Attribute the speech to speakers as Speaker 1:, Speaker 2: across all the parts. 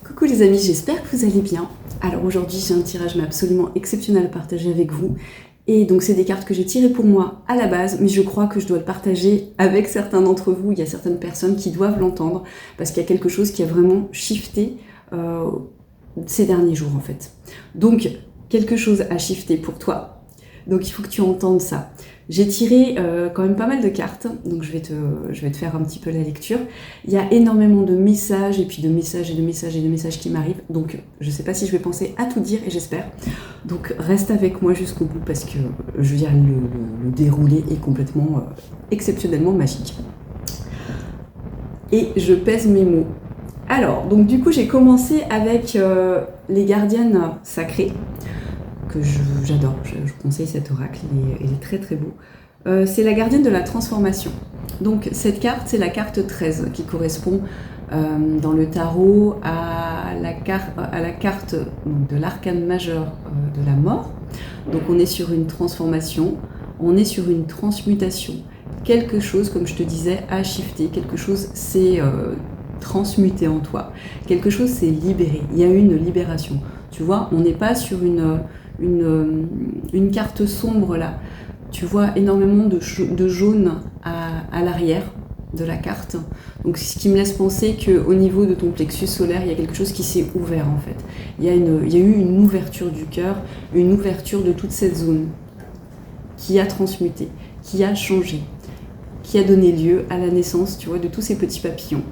Speaker 1: Coucou les amis, j'espère que vous allez bien. Alors aujourd'hui j'ai un tirage mais absolument exceptionnel à partager avec vous. Et donc c'est des cartes que j'ai tirées pour moi à la base, mais je crois que je dois le partager avec certains d'entre vous. Il y a certaines personnes qui doivent l'entendre parce qu'il y a quelque chose qui a vraiment shifté ces derniers jours en fait. Donc quelque chose a shifté pour toi, donc il faut que tu entendes ça. J'ai tiré quand même pas mal de cartes, donc je vais te faire un petit peu la lecture. Il y a énormément de messages, et puis de messages et de messages et de messages qui m'arrivent, donc je sais pas si je vais penser à tout dire, et j'espère. Donc reste avec moi jusqu'au bout, parce que je veux dire, le déroulé est complètement exceptionnellement magique. Et je pèse mes mots. Alors, donc du coup j'ai commencé avec les gardiennes sacrées, que j'adore, je conseille cet oracle, il est très très beau. C'est la gardienne de la transformation. Donc cette carte, c'est la carte 13 qui correspond dans le tarot à la carte donc, de l'arcane majeur de la mort. Donc on est sur une transformation, on est sur une transmutation. Quelque chose, comme je te disais, a shifté, quelque chose s'est transmuté en toi, quelque chose s'est libéré, il y a eu une libération. Tu vois, on n'est pas sur une carte sombre là. Tu vois énormément de jaune à l'arrière de la carte. Donc ce qui me laisse penser qu'au niveau de ton plexus solaire, il y a quelque chose qui s'est ouvert en fait. Il y a eu une ouverture du cœur, une ouverture de toute cette zone qui a transmuté, qui a changé, qui a donné lieu à la naissance, tu vois, de tous ces petits papillons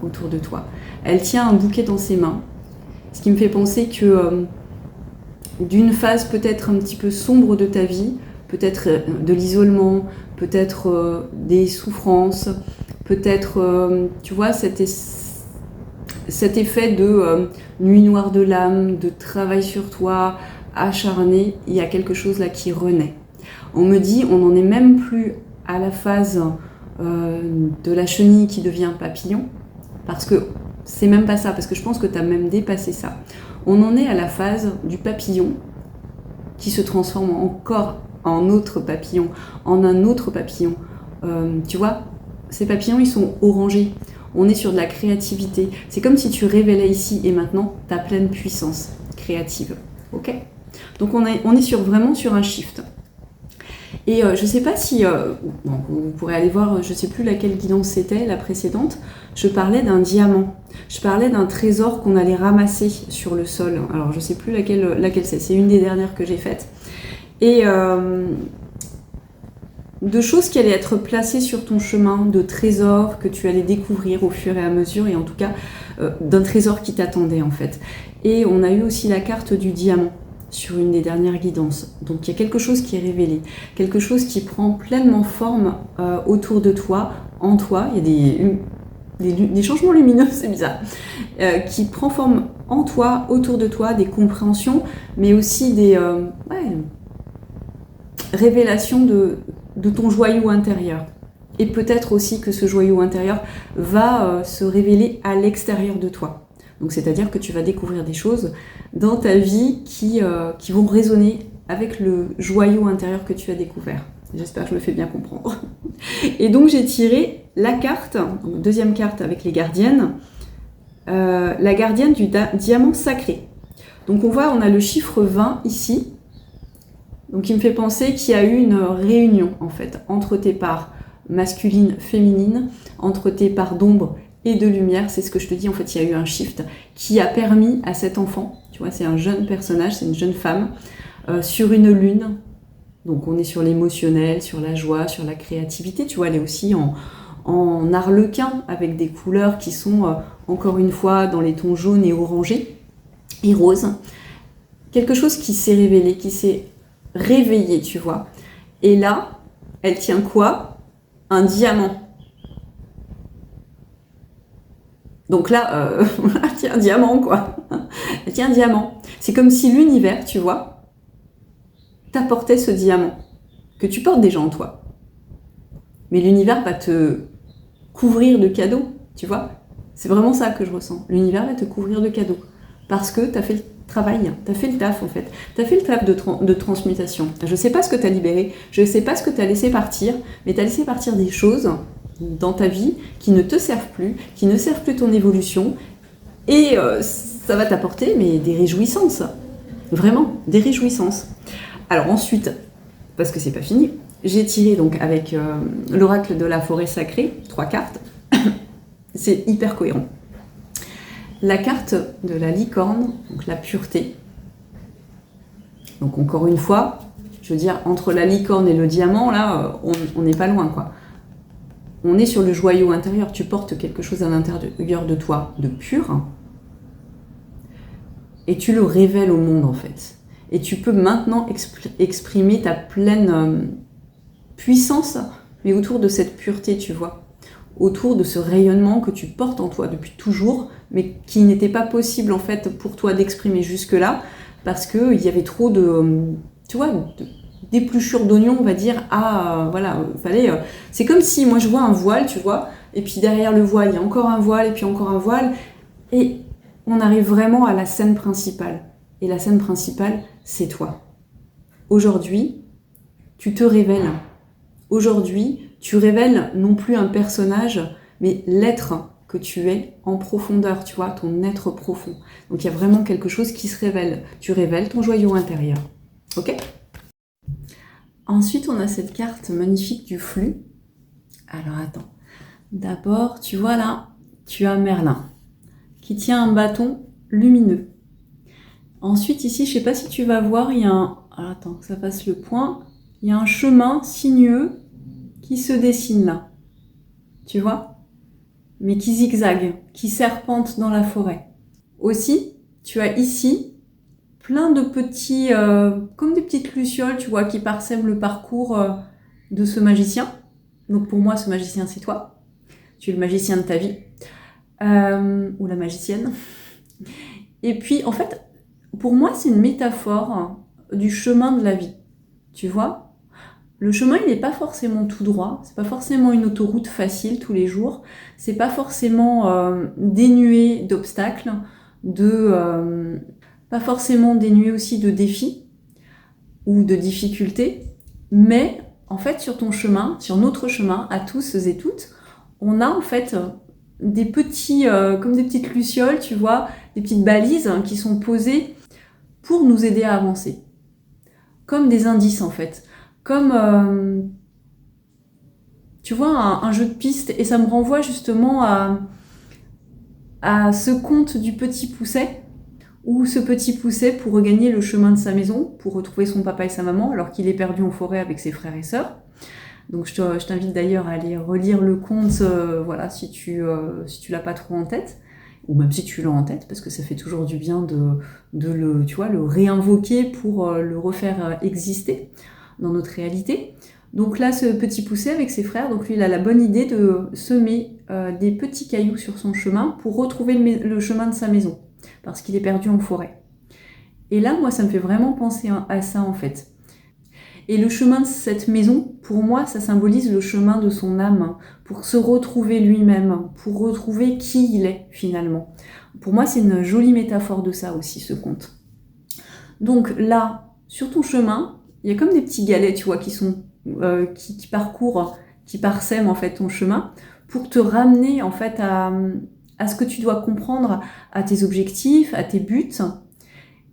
Speaker 1: autour de toi. Elle tient un bouquet dans ses mains, ce qui me fait penser que d'une phase peut-être un petit peu sombre de ta vie, peut-être de l'isolement, peut-être des souffrances, peut-être, tu vois, cet effet de nuit noire de l'âme, de travail sur toi, acharné, il y a quelque chose là qui renaît. On me dit, on n'en est même plus à la phase de la chenille qui devient papillon, parce que c'est même pas ça, parce que je pense que tu as même dépassé ça. On en est à la phase du papillon qui se transforme encore en autre papillon, en un autre papillon. Tu vois, ces papillons, ils sont orangés. On est sur de la créativité. C'est comme si tu révélais ici et maintenant ta pleine puissance créative. Ok ? Donc on est vraiment sur un shift. Et je ne sais pas si, bon, vous pourrez aller voir, je ne sais plus laquelle guidance c'était, la précédente, je parlais d'un diamant. Je parlais d'un trésor qu'on allait ramasser sur le sol. Alors je ne sais plus laquelle c'est une des dernières que j'ai faites. Et de choses qui allaient être placées sur ton chemin, de trésors que tu allais découvrir au fur et à mesure, et en tout cas d'un trésor qui t'attendait en fait. Et on a eu aussi la carte du diamant sur une des dernières guidances. Donc il y a quelque chose qui est révélé, quelque chose qui prend pleinement forme autour de toi, en toi. Il y a des changements lumineux, c'est bizarre, qui prend forme en toi, autour de toi, des compréhensions, mais aussi des révélations de ton joyau intérieur. Et peut-être aussi que ce joyau intérieur va se révéler à l'extérieur de toi. Donc c'est-à-dire que tu vas découvrir des choses dans ta vie qui vont résonner avec le joyau intérieur que tu as découvert. J'espère que je me fais bien comprendre. Et donc j'ai tiré la carte, donc deuxième carte avec les gardiennes, la gardienne du diamant sacré. Donc on voit, on a le chiffre 20 ici, donc il me fait penser qu'il y a eu une réunion en fait entre tes parts masculines, féminines, entre tes parts d'ombre et de lumière. C'est ce que je te dis, en fait il y a eu un shift qui a permis à cet enfant, tu vois, c'est un jeune personnage, c'est une jeune femme, sur une lune. Donc on est sur l'émotionnel, sur la joie, sur la créativité, tu vois, elle est aussi en arlequin avec des couleurs qui sont encore une fois dans les tons jaunes et orangés et roses. Quelque chose qui s'est révélé, qui s'est réveillé, tu vois. Et là, elle tient quoi ? Un diamant. Donc là, elle tient un diamant, quoi. Elle tient un diamant. C'est comme si l'univers, tu vois, t'apportait ce diamant que tu portes déjà en toi. Mais l'univers va te couvrir de cadeaux, tu vois. C'est vraiment ça que je ressens. L'univers va te couvrir de cadeaux. Parce que tu as fait le travail, tu as fait le taf en fait. Tu as fait le taf de transmutation. Je ne sais pas ce que tu as libéré, je ne sais pas ce que tu as laissé partir, mais tu as laissé partir des choses dans ta vie qui ne te servent plus, qui ne servent plus ton évolution. Et Ça va t'apporter mais des réjouissances. Vraiment, des réjouissances. Alors ensuite, parce que c'est pas fini, j'ai tiré donc avec l'oracle de la forêt sacrée, 3 cartes. C'est hyper cohérent. La carte de la licorne, donc la pureté. Donc encore une fois, je veux dire, entre la licorne et le diamant, là, on n'est pas loin, quoi. On est sur le joyau intérieur. Tu portes quelque chose à l'intérieur de toi de pur. Et tu le révèles au monde, en fait. Et tu peux maintenant exprimer ta pleine puissance, mais autour de cette pureté, tu vois. Autour de ce rayonnement que tu portes en toi depuis toujours, mais qui n'était pas possible, en fait, pour toi d'exprimer jusque-là, parce qu'il y avait trop de, tu vois, d'épluchures d'oignons, on va dire. Voilà, fallait... c'est comme si, moi, je vois un voile, tu vois, et puis derrière le voile, il y a encore un voile, et puis encore un voile, et on arrive vraiment à la scène principale. Et la scène principale, c'est toi. Aujourd'hui, tu te révèles. Aujourd'hui, tu révèles non plus un personnage, mais l'être que tu es en profondeur, tu vois, ton être profond. Donc il y a vraiment quelque chose qui se révèle. Tu révèles ton joyau intérieur. Ok ? Ensuite, on a cette carte magnifique du flux. Alors attends. D'abord, tu vois là, tu as Merlin qui tient un bâton lumineux. Ensuite, ici, je ne sais pas si tu vas voir, il y a un... Alors, attends, que ça fasse le point. Il y a un chemin sinueux qui se dessine là. Tu vois ? Mais qui zigzague, qui serpente dans la forêt. Aussi, tu as ici plein de petits... comme des petites lucioles, tu vois, qui parsèment le parcours de ce magicien. Donc pour moi, ce magicien, c'est toi. Tu es le magicien de ta vie. Ou la magicienne. Et puis, en fait, pour moi, c'est une métaphore du chemin de la vie. Tu vois ? Le chemin, il n'est pas forcément tout droit, c'est pas forcément une autoroute facile tous les jours, c'est pas forcément dénué d'obstacles, pas forcément dénué aussi de défis ou de difficultés, mais en fait sur ton chemin, sur notre chemin, à tous et toutes, on a en fait des petits, comme des petites lucioles, tu vois, des petites balises qui sont posées pour nous aider à avancer, comme des indices en fait. Comme, tu vois, un jeu de piste. Et ça me renvoie justement à ce conte du petit pousset, où ce petit pousset, pour regagner le chemin de sa maison, pour retrouver son papa et sa maman, alors qu'il est perdu en forêt avec ses frères et sœurs. Donc je t'invite d'ailleurs à aller relire le conte, voilà, si tu l'as pas trop en tête, ou même si tu l'as en tête, parce que ça fait toujours du bien de le, tu vois, le réinvoquer pour le refaire exister dans notre réalité. Donc là, ce petit pousset avec ses frères, donc lui, il a la bonne idée de semer des petits cailloux sur son chemin pour retrouver le chemin de sa maison, parce qu'il est perdu en forêt. Et là, moi, ça me fait vraiment penser à ça, en fait. Et le chemin de cette maison, pour moi, ça symbolise le chemin de son âme, pour se retrouver lui-même, pour retrouver qui il est, finalement. Pour moi, c'est une jolie métaphore de ça aussi, ce conte. Donc là, sur ton chemin, il y a comme des petits galets, tu vois, qui parcourent, qui parsèment en fait ton chemin, pour te ramener en fait à ce que tu dois comprendre, à tes objectifs, à tes buts.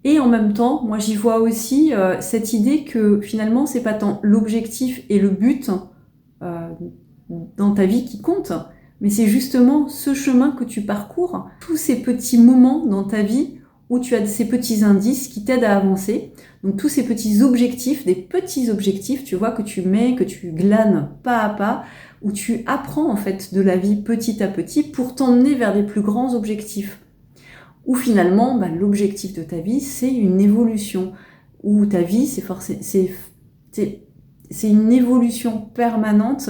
Speaker 1: Et en même temps, moi j'y vois aussi cette idée que finalement c'est pas tant l'objectif et le but dans ta vie qui compte, mais c'est justement ce chemin que tu parcours, tous ces petits moments dans ta vie où tu as ces petits indices qui t'aident à avancer. Donc tous ces petits objectifs, des petits objectifs, tu vois, que tu mets, que tu glanes pas à pas, où tu apprends en fait de la vie petit à petit pour t'emmener vers des plus grands objectifs. Où finalement, l'objectif de ta vie, c'est une évolution. Où ta vie, c'est une évolution permanente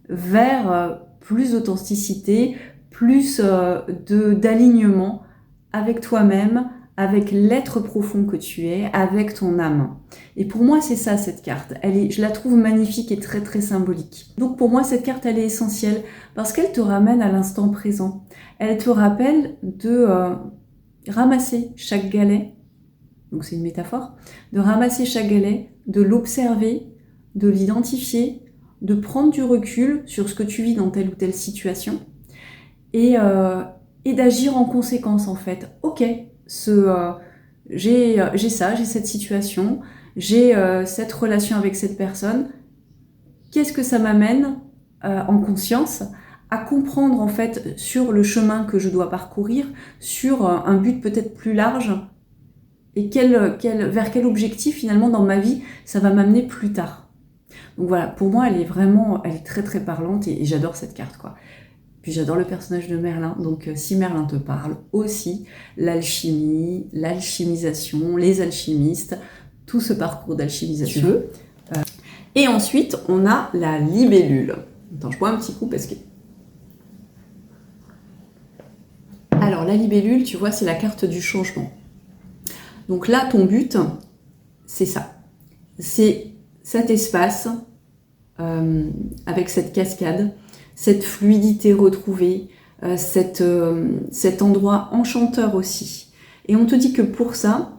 Speaker 1: vers plus d'authenticité, plus d'alignement avec toi-même, avec l'être profond que tu es, avec ton âme. Et pour moi, c'est ça, cette carte. Je la trouve magnifique et très, très symbolique. Donc pour moi, cette carte, elle est essentielle parce qu'elle te ramène à l'instant présent. Elle te rappelle de ramasser chaque galet, donc c'est une métaphore, de ramasser chaque galet, de l'observer, de l'identifier, de prendre du recul sur ce que tu vis dans telle ou telle situation et d'agir en conséquence en fait. Ok, j'ai ça, j'ai cette situation, j'ai cette relation avec cette personne. Qu'est-ce que ça m'amène en conscience à comprendre en fait sur le chemin que je dois parcourir, sur un but peut-être plus large et vers quel objectif finalement dans ma vie ça va m'amener plus tard. Donc voilà, pour moi elle est très très parlante et j'adore cette carte quoi. Puis j'adore le personnage de Merlin, donc si Merlin te parle aussi, l'alchimie, l'alchimisation, les alchimistes, tout ce parcours d'alchimisation. Et ensuite, on a la libellule. Attends, je bois un petit coup parce que... Alors, la libellule, tu vois, c'est la carte du changement. Donc là, ton but, c'est ça. C'est cet espace avec cette cascade, cette fluidité retrouvée, cet endroit enchanteur aussi. Et on te dit que pour ça,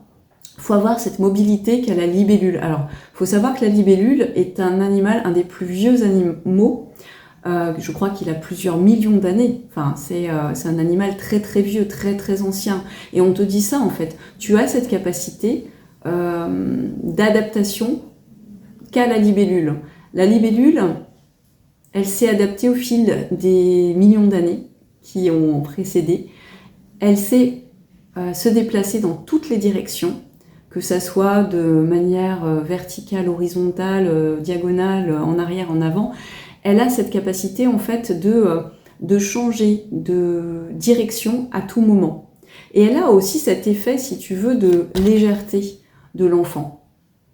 Speaker 1: il faut avoir cette mobilité qu'a la libellule. Alors, il faut savoir que la libellule est un animal, un des plus vieux animaux. Je crois qu'il a plusieurs millions d'années. Enfin, c'est un animal très très vieux, très très ancien. Et on te dit ça en fait. Tu as cette capacité d'adaptation qu'a la libellule. La libellule, elle s'est adaptée au fil des millions d'années qui ont précédé. Elle sait se déplacer dans toutes les directions, que ça soit de manière verticale, horizontale, diagonale, en arrière, en avant. Elle a cette capacité en fait de changer de direction à tout moment. Et elle a aussi cet effet, si tu veux, de légèreté de l'enfant.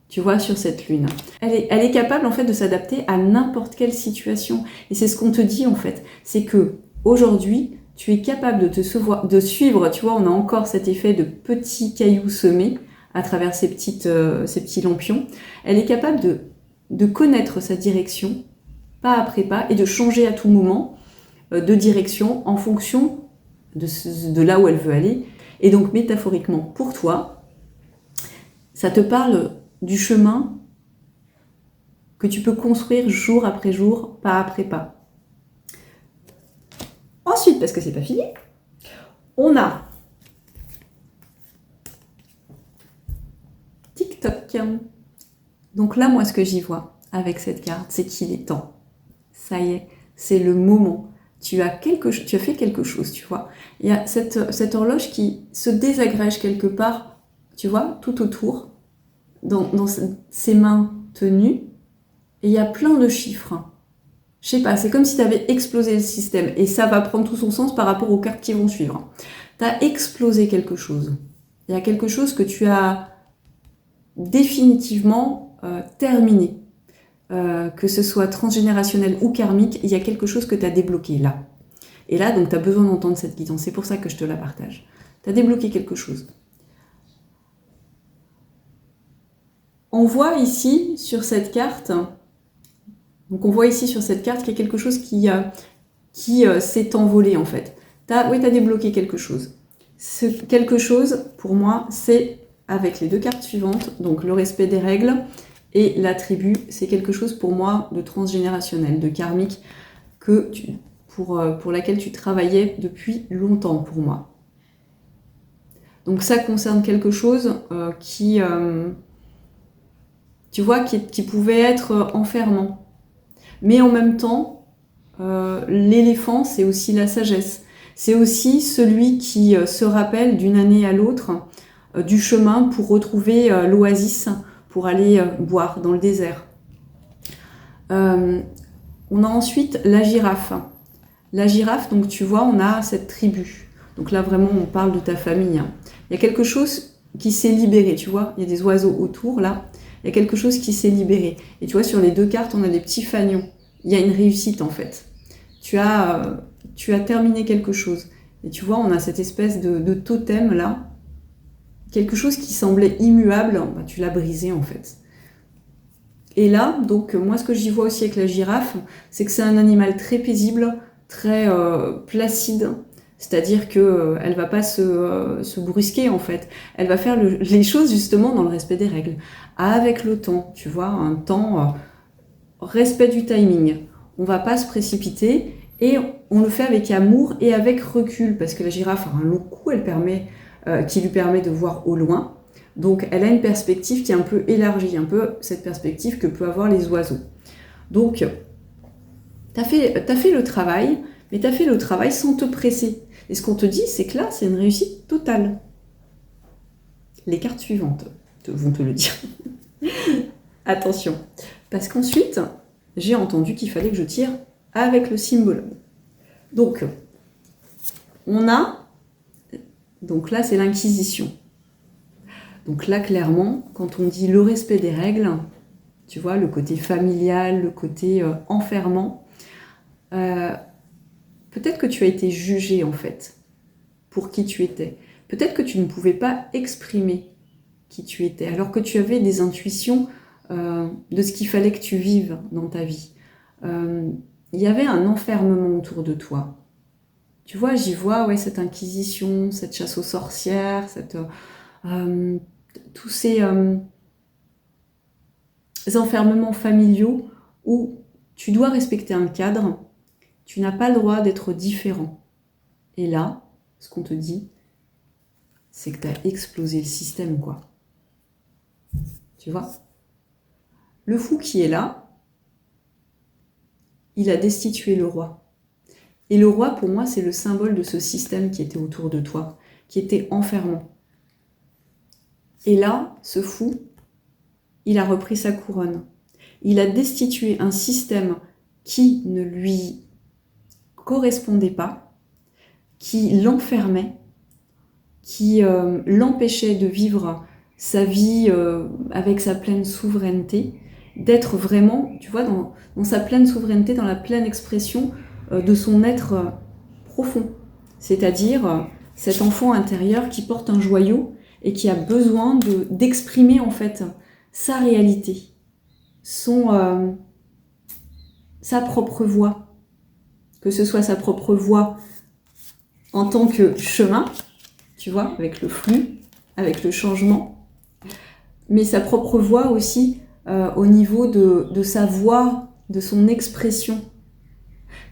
Speaker 1: Tu vois, sur cette lune. Elle est capable en fait de s'adapter à n'importe quelle situation. Et c'est ce qu'on te dit en fait. C'est que aujourd'hui, tu es capable de suivre, tu vois, on a encore cet effet de petits cailloux semés à travers ces petits lampions. Elle est capable de connaître sa direction, pas après pas, et de changer à tout moment de direction en fonction de là où elle veut aller. Et donc, métaphoriquement, pour toi, ça te parle du chemin que tu peux construire jour après jour, pas après pas. Ensuite, parce que c'est pas fini, on a TikTok. Donc là, moi, ce que j'y vois avec cette carte, c'est qu'il est temps. Ça y est, c'est le moment. Tu as fait quelque chose, tu vois. Il y a cette horloge qui se désagrège quelque part, tu vois, tout autour, dans ses mains tenues, et il y a plein de chiffres. Je sais pas, c'est comme si tu avais explosé le système, et ça va prendre tout son sens par rapport aux cartes qui vont suivre. Tu as explosé quelque chose. Il y a quelque chose que tu as définitivement terminé. Que ce soit transgénérationnel ou karmique, il y a quelque chose que tu as débloqué là. Et là, donc, tu as besoin d'entendre cette guidance. C'est pour ça que je te la partage. Tu as débloqué quelque chose. On voit ici, sur cette carte, donc on voit ici sur cette carte qu'il y a quelque chose qui s'est envolé, en fait. Oui, tu as débloqué quelque chose. Ce quelque chose, pour moi, c'est avec les deux cartes suivantes, donc le respect des règles, et la tribu, c'est quelque chose pour moi de transgénérationnel, de karmique, pour laquelle tu travaillais depuis longtemps pour moi. Donc ça concerne quelque chose qui pouvait être enfermant. Mais en même temps, l'éléphant, c'est aussi la sagesse. C'est aussi celui qui se rappelle d'une année à l'autre du chemin pour retrouver l'oasis, pour aller boire dans le désert. On a ensuite la girafe. La girafe, donc tu vois, on a cette tribu. Donc là, vraiment, on parle de ta famille. Il y a quelque chose qui s'est libéré, tu vois. Il y a des oiseaux autour, là. Il y a quelque chose qui s'est libéré. Et tu vois, sur les deux cartes, on a des petits fanions. Il y a une réussite, en fait. Tu as terminé quelque chose. Et tu vois, on a cette espèce de totem, là. Quelque chose qui semblait immuable, bah, tu l'as brisé en fait. Et là, donc moi ce que j'y vois aussi avec la girafe, c'est que c'est un animal très paisible, très placide. C'est-à-dire qu'elle ne va pas se brusquer en fait. Elle va faire les choses justement dans le respect des règles. Avec le temps, tu vois, un temps, respect du timing. On ne va pas se précipiter et on le fait avec amour et avec recul. Parce que la girafe a un long cou, elle permet qui lui permet de voir au loin. Donc elle a une perspective qui est un peu élargie, un peu cette perspective que peuvent avoir les oiseaux. Donc t'as fait le travail, mais t'as fait le travail sans te presser. Et ce qu'on te dit, c'est que là, c'est une réussite totale. Les cartes suivantes vont te le dire. Attention, parce qu'ensuite, j'ai entendu qu'il fallait que je tire avec le symbole. Donc, on a... Donc là, c'est l'Inquisition. Donc là, clairement, quand on dit le respect des règles, tu vois, le côté familial, le côté enfermant, peut-être que tu as été jugé, en fait, pour qui tu étais. Peut-être que tu ne pouvais pas exprimer qui tu étais, alors que tu avais des intuitions de ce qu'il fallait que tu vives dans ta vie. Il y avait un enfermement autour de toi. Tu vois, j'y vois cette inquisition, cette chasse aux sorcières, tous ces enfermements familiaux où tu dois respecter un cadre, tu n'as pas le droit d'être différent. Et là, ce qu'on te dit, c'est que tu as explosé le système, quoi. Tu vois ? Le fou qui est là, il a destitué le roi. Et le roi, pour moi, c'est le symbole de ce système qui était autour de toi, qui était enfermant. Et là, ce fou, il a repris sa couronne. Il a destitué un système qui ne lui correspondait pas, qui l'enfermait, qui l'empêchait de vivre sa vie avec sa pleine souveraineté, d'être vraiment, tu vois, dans sa pleine souveraineté, dans la pleine expression de son être profond. C'est-à-dire cet enfant intérieur qui porte un joyau et qui a besoin d'exprimer en fait sa réalité, sa propre voix. Que ce soit sa propre voix en tant que chemin, tu vois, avec le flux, avec le changement, mais sa propre voix aussi au niveau de sa voix, de son expression.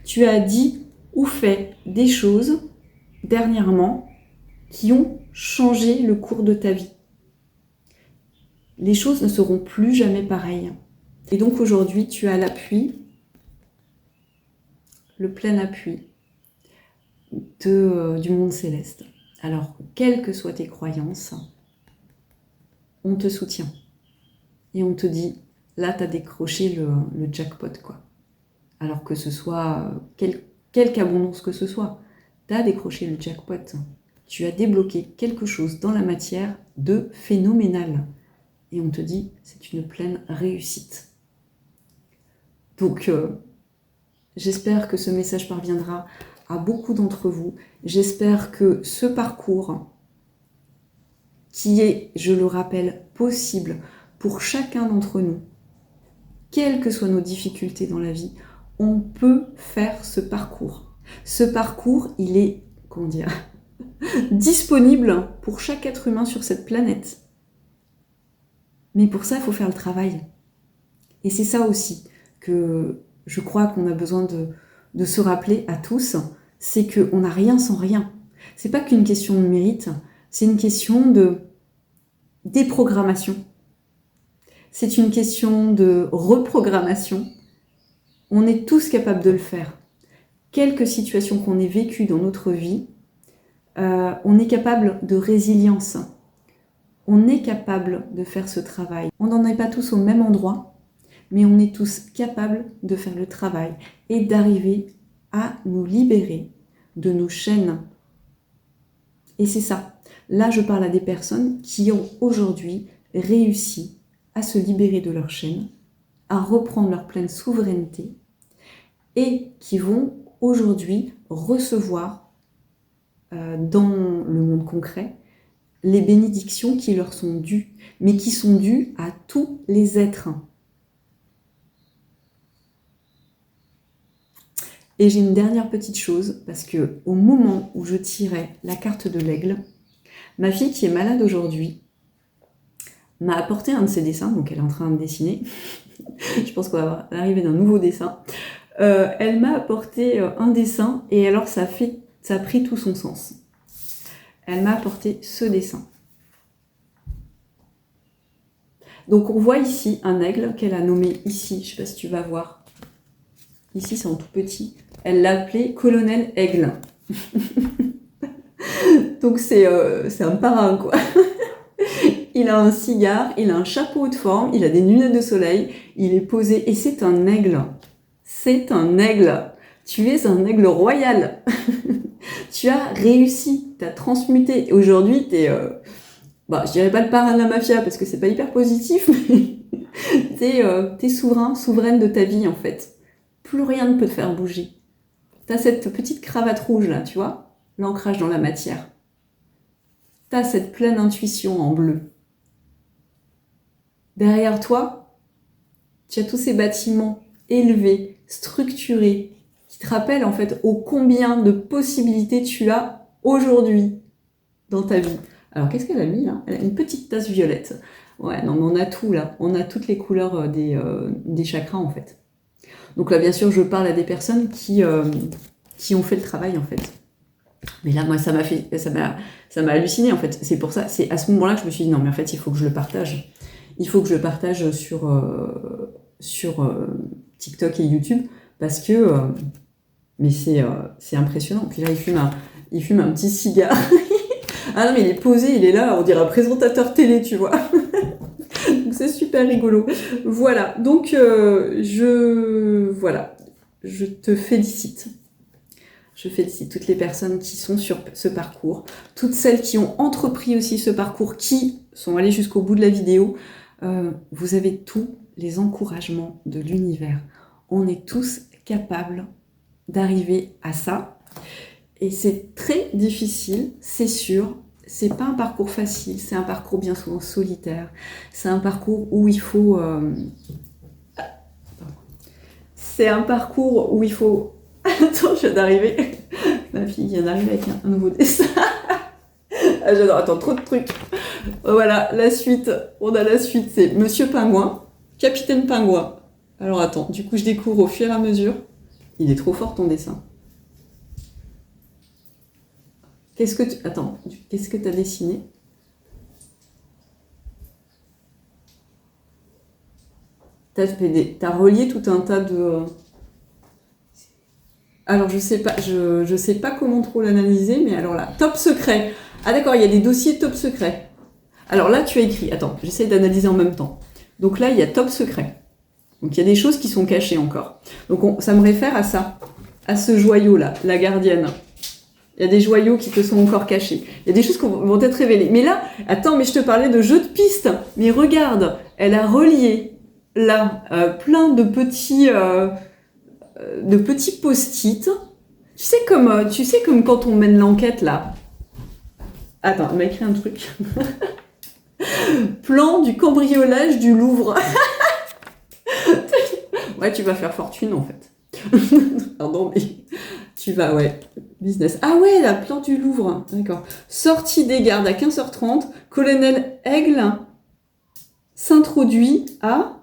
Speaker 1: Tu as dit ou fait des choses dernièrement qui ont changé le cours de ta vie. Les choses ne seront plus jamais pareilles. Et donc aujourd'hui, tu as l'appui, le plein appui du monde céleste. Alors, quelles que soient tes croyances, on te soutient. Et on te dit, là, tu as décroché le jackpot, quoi. Alors que ce soit quelque abondance que ce soit, tu as décroché le jackpot. Tu as débloqué quelque chose dans la matière de phénoménal. Et on te dit, c'est une pleine réussite. Donc, j'espère que ce message parviendra à beaucoup d'entre vous. J'espère que ce parcours, qui est, je le rappelle, possible pour chacun d'entre nous, quelles que soient nos difficultés dans la vie, on peut faire ce parcours. Ce parcours, il est, disponible pour chaque être humain sur cette planète. Mais pour ça, il faut faire le travail. Et c'est ça aussi que je crois qu'on a besoin de se rappeler à tous, c'est qu'on n'a rien sans rien. C'est pas qu'une question de mérite, c'est une question de déprogrammation. C'est une question de reprogrammation. On est tous capables de le faire. Quelque situation qu'on ait vécue dans notre vie, on est capable de résilience. On est capable de faire ce travail. On n'en est pas tous au même endroit, mais on est tous capables de faire le travail et d'arriver à nous libérer de nos chaînes. Et c'est ça. Là, je parle à des personnes qui ont aujourd'hui réussi à se libérer de leurs chaînes, à reprendre leur pleine souveraineté et qui vont aujourd'hui recevoir dans le monde concret les bénédictions qui leur sont dues, mais qui sont dues à tous les êtres. Et j'ai une dernière petite chose, parce que au moment où je tirais la carte de l'aigle, ma fille qui est malade aujourd'hui m'a apporté un de ses dessins, donc elle est en train de dessiner. Je pense qu'on va arriver d'un nouveau dessin. Elle m'a apporté un dessin et alors ça a pris tout son sens. elle m'a apporté ce dessin. Donc on voit ici un aigle qu'elle a nommé ici, je ne sais pas si tu vas voir. Ici c'est en tout petit. Elle l'a appelé Colonel Aigle. Donc c'est un parrain quoi. Il a un cigare, il a un chapeau de forme, il a des lunettes de soleil, il est posé et c'est un aigle. C'est un aigle. Tu es un aigle royal. Tu as réussi, tu as transmuté. Aujourd'hui, tu es, je dirais pas le parrain de la mafia parce que c'est pas hyper positif, mais tu es souverain, souveraine de ta vie en fait. Plus rien ne peut te faire bouger. Tu as cette petite cravate rouge là, tu vois, l'ancrage dans la matière. Tu as cette pleine intuition en bleu. Derrière toi, tu as tous ces bâtiments élevés, structurés, qui te rappellent en fait ô combien de possibilités tu as aujourd'hui dans ta vie. Alors qu'est-ce qu'elle a mis là? Elle a une petite tasse violette. Ouais, non mais on a tout là, on a toutes les couleurs des chakras en fait. Donc là bien sûr je parle à des personnes qui ont fait le travail en fait. Mais là moi ça m'a halluciné en fait. C'est pour ça, c'est à ce moment-là que je me suis dit non mais en fait il faut que je le partage. Il faut que je le partage sur TikTok et YouTube parce que mais c'est impressionnant. Puis là il fume un petit cigare. Ah non mais il est posé, il est là, on dirait un présentateur télé, tu vois. Donc c'est super rigolo. Voilà, donc je te félicite. Je félicite toutes les personnes qui sont sur ce parcours, toutes celles qui ont entrepris aussi ce parcours, qui sont allées jusqu'au bout de la vidéo. Vous avez tous les encouragements de l'univers. On est tous capables d'arriver à ça. Et c'est très difficile, c'est sûr. C'est pas un parcours facile, c'est un parcours bien souvent solitaire. C'est un parcours où il faut... C'est un parcours où il faut... Attends, je viens d'arriver. Ma fille vient d'arriver avec un nouveau dessin. Ah, j'adore, attends, trop de trucs. Voilà, la suite. On a la suite, c'est Monsieur Pingouin, Capitaine Pingouin. Alors attends, du coup je découvre au fur et à mesure. Il est trop fort ton dessin. Qu'est-ce que tu as dessiné? T'as relié tout un tas de... Alors je sais pas comment trop l'analyser, mais alors là, top secret. Ah d'accord, il y a des dossiers top secret. Alors là, tu as écrit, attends, j'essaie d'analyser en même temps. Donc là, il y a top secret. Donc il y a des choses qui sont cachées encore. Donc ça me réfère à ça, à ce joyau-là, la gardienne. Il y a des joyaux qui te sont encore cachés. Il y a des choses qui vont être révélées. Mais là, attends, mais je te parlais de jeu de piste. Mais regarde, elle a relié là plein de petits post-it. Tu sais comme quand on mène l'enquête là. Attends, elle m'a écrit un truc. Plan du cambriolage du Louvre. Ouais, tu vas faire fortune en fait. Pardon, mais tu vas, ouais. Business. Ah ouais, la plan du Louvre. D'accord. Sortie des gardes à 15h30. Colonel Aigle s'introduit à...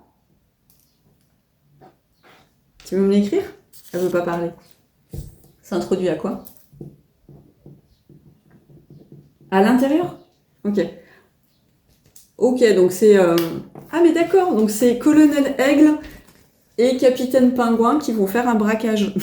Speaker 1: Tu veux me l'écrire? Elle veut pas parler. S'introduit à quoi? À l'intérieur? Ok. Ok, donc c'est... Ah mais d'accord, donc c'est Colonel Aigle et Capitaine Pingouin qui vont faire un braquage.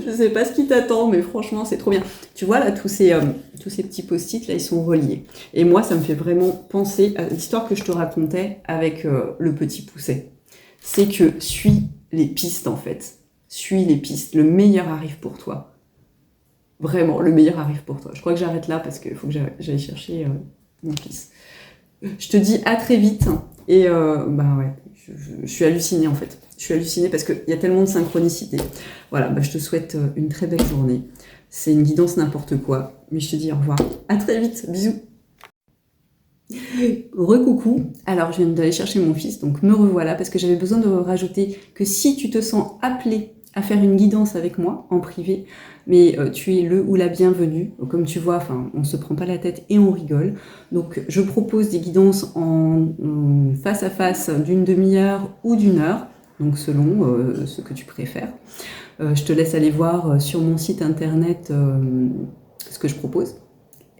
Speaker 1: Je sais pas ce qui t'attend, mais franchement, c'est trop bien. Tu vois, là, tous ces petits post-it, là, ils sont reliés. Et moi, ça me fait vraiment penser à l'histoire que je te racontais avec le petit pousset. C'est que suis les pistes, en fait. Suis les pistes. Le meilleur arrive pour toi. Vraiment, le meilleur arrive pour toi. Je crois que j'arrête là parce qu'il faut que j'aille chercher mon fils. Je te dis à très vite. Et ouais, je suis hallucinée, en fait. Je suis hallucinée parce qu'il y a tellement de synchronicité. Voilà, je te souhaite une très belle journée. C'est une guidance n'importe quoi. Mais je te dis au revoir. À très vite. Bisous. Recoucou. Alors, je viens d'aller chercher mon fils, donc me revoilà parce que j'avais besoin de rajouter que si tu te sens appelé à faire une guidance avec moi en privé, mais tu es le ou la bienvenue. Comme tu vois, on se prend pas la tête et on rigole. Donc, je propose des guidances en face à face d'une demi-heure ou d'une heure. Donc selon ce que tu préfères. Je te laisse aller voir sur mon site internet ce que je propose.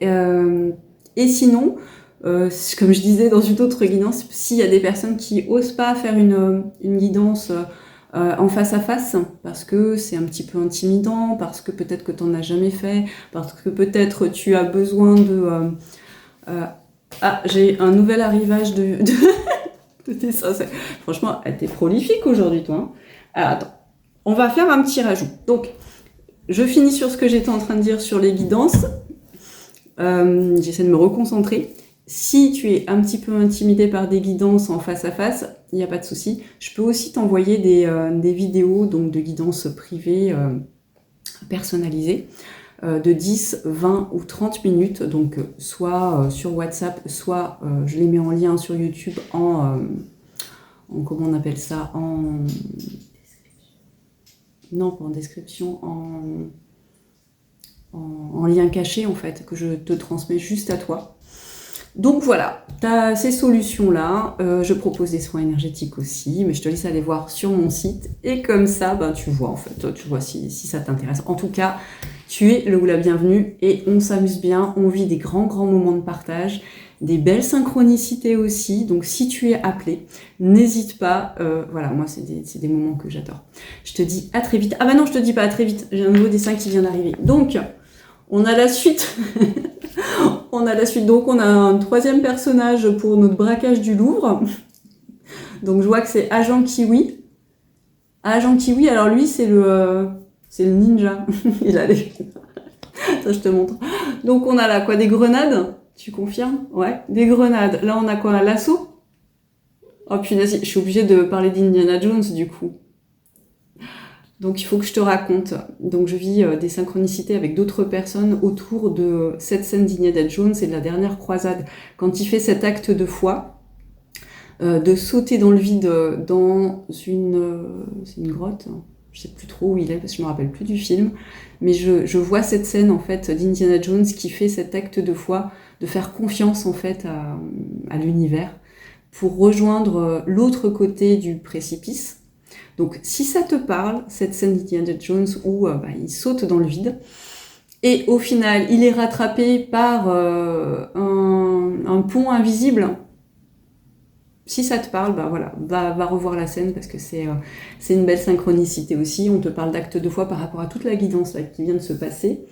Speaker 1: Et sinon, comme je disais dans une autre guidance, s'il y a des personnes qui osent pas faire une guidance en face à face, parce que c'est un petit peu intimidant, parce que peut-être que tu n'en as jamais fait, parce que peut-être tu as besoin de... Ah, j'ai un nouvel arrivage de dessin. Franchement, t'es prolifique aujourd'hui, toi. Hein. Alors, attends, on va faire un petit rajout. Donc, je finis sur ce que j'étais en train de dire sur les guidances. J'essaie de me reconcentrer. Si tu es un petit peu intimidé par des guidances en face à face, il n'y a pas de souci. Je peux aussi t'envoyer des vidéos donc de guidances privées personnalisées de 10, 20 ou 30 minutes, donc soit sur WhatsApp, soit je les mets en lien sur YouTube en comment on appelle ça, non pas en description, en lien caché en fait, que je te transmets juste à toi. Donc voilà, tu as ces solutions-là. Je propose des soins énergétiques aussi, mais je te laisse aller voir sur mon site. Et comme ça, ben, tu vois en fait, tu vois si ça t'intéresse. En tout cas, tu es le ou la bienvenue et on s'amuse bien, on vit des grands moments de partage, des belles synchronicités aussi. Donc si tu es appelé, n'hésite pas. Voilà, moi c'est des moments que j'adore. Je te dis à très vite. Ah bah non, je te dis pas à très vite. J'ai un nouveau dessin qui vient d'arriver. Donc on a la suite. On a la suite. Donc on a un troisième personnage pour notre braquage du Louvre. Donc je vois que c'est Agent Kiwi. Agent Kiwi. Alors lui c'est le ninja. Il a les... Ça, je te montre. Donc, on a là quoi? Des grenades? Tu confirmes? Ouais, des grenades. Là, on a quoi? Un lasso? Oh punaise, je suis obligée de parler d'Indiana Jones, du coup. Donc, il faut que je te raconte. Donc, je vis des synchronicités avec d'autres personnes autour de cette scène d'Indiana Jones et de la dernière croisade. Quand il fait cet acte de foi, de sauter dans le vide dans c'est une grotte, je sais plus trop où il est parce que je me rappelle plus du film, mais je vois cette scène en fait d'Indiana Jones qui fait cet acte de foi, de faire confiance en fait à l'univers pour rejoindre l'autre côté du précipice. Donc si ça te parle, cette scène d'Indiana Jones où il saute dans le vide et au final il est rattrapé par un pont invisible. Si ça te parle, voilà, va revoir la scène parce que c'est une belle synchronicité aussi. On te parle d'acte de foi par rapport à toute la guidance là, qui vient de se passer.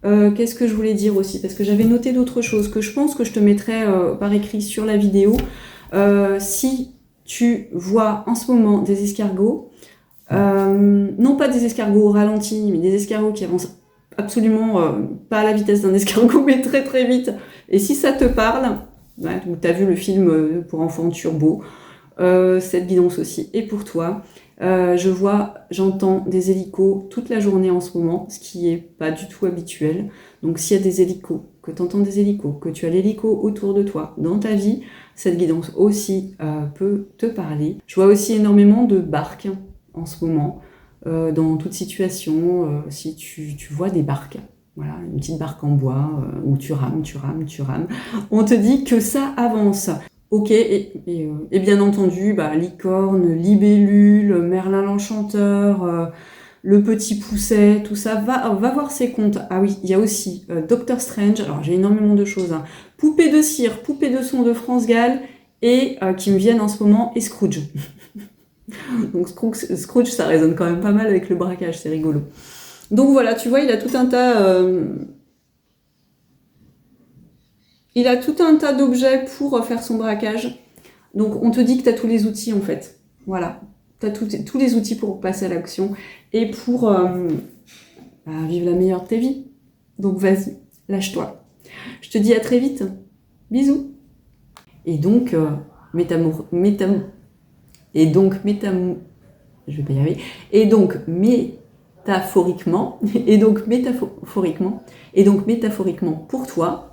Speaker 1: Qu'est-ce que je voulais dire aussi? Parce que j'avais noté d'autres choses que je pense que je te mettrai par écrit sur la vidéo. Si tu vois en ce moment des escargots, non pas des escargots au ralenti, mais des escargots qui avancent absolument pas à la vitesse d'un escargot, mais très très vite. Et si ça te parle... Ouais, tu as vu le film pour enfants Turbo, cette guidance aussi est pour toi. J'entends des hélicos toute la journée en ce moment, ce qui est pas du tout habituel. Donc s'il y a des hélicos, que tu entends des hélicos, que tu as l'hélico autour de toi dans ta vie, cette guidance aussi peut te parler. Je vois aussi énormément de barques en ce moment, dans toute situation, si tu vois des barques. Voilà, une petite barque en bois où tu rames. On te dit que ça avance. Ok, et bien entendu, licorne, libellule, Merlin l'Enchanteur, le petit pousset, tout ça, va voir ses comptes. Ah oui, il y a aussi Doctor Strange, alors j'ai énormément de choses. Hein. Poupée de cire, poupée de son de France Gall, et qui me viennent en ce moment, et Scrooge. Donc Scrooge, ça résonne quand même pas mal avec le braquage, c'est rigolo. Donc voilà, tu vois, il a tout un tas d'objets pour faire son braquage. Donc on te dit que tu as tous les outils en fait. Voilà, tu as tous les outils pour passer à l'action et pour vivre la meilleure de tes vies. Donc vas-y, lâche-toi. Je te dis à très vite. Bisous. Et donc, je vais pas y arriver. Métaphoriquement, pour toi,